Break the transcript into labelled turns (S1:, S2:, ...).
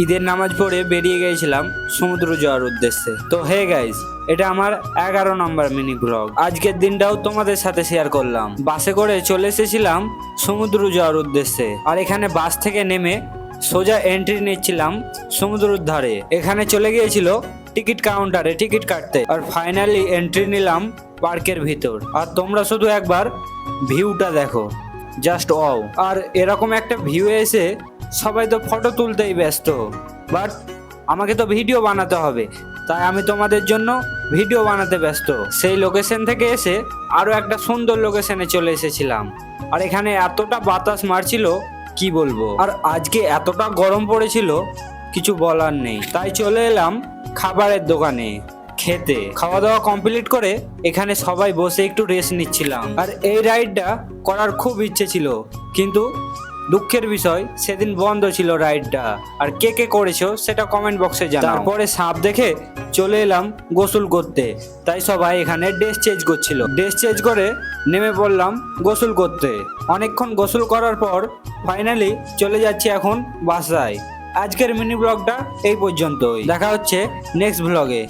S1: ঈদের নামাজ পড়ে বেরিয়ে গিয়েছিলাম সমুদ্র যাওয়ার উদ্দেশ্যে। তো হে গাইস, এটা আমার 11 নম্বর মিনি ব্লগ। আজকের দিনটাও তোমাদের সাথে শেয়ার করলাম। বাসে করে চলে এসেছিলাম সমুদ্র যাওয়ার উদ্দেশ্যে। আর এখানে বাস থেকে নেমে সোজা এন্ট্রি নিচ্ছিলাম সমুদ্রের ধারে। এখানে চলে গিয়েছিল টিকিট কাউন্টারে টিকিট কাটতে। আর ফাইনালি এন্ট্রি নিলাম পার্কের ভিতর। আর তোমরা শুধু একবার ভিউটা দেখো, জাস্ট ওয়াও। আর এরকম একটা ভিউ এসে সবাই তো ফটো তুলতেই ব্যস্ত, বাট আমাকে তো ভিডিও বানাতে হবে, তাই আমি তোমাদের জন্য ভিডিও বানাতে ব্যস্ত। সেই লোকেশন থেকে এসে আরো একটা সুন্দর লোকেশনে চলে এসেছিলাম। আর এখানে এতটা বাতাস মারছিল কি বলবো। আর আজকে এতটা গরম পড়েছিল কিছু বলার নেই। তাই চলে এলাম খাবারের দোকানে খেতে। খাওয়া দাওয়া কমপ্লিট করে এখানে সবাই বসে একটু রেস্ট নিচ্ছিলাম। আর এই রাইডটা করার খুব ইচ্ছে ছিল, কিন্তু দুঃখের বিষয় সেদিন বন্ধ ছিল রাইডটা। আর কে কে করেছো সেটা কমেন্ট বক্সে জানাও। তারপরে সাপ দেখে চলে এলাম গোসল করতে, তাই সবাই এখানে ড্রেস চেঞ্জ করছিল। ড্রেস চেঞ্জ করে নেমে পড়লাম গোসল করতে। অনেকক্ষণ গোসল করার পর ফাইনালি চলে যাচ্ছি এখন বাসায়। আজকের মিনি ব্লগটা এই পর্যন্তই। দেখা হচ্ছে নেক্সট ব্লগে।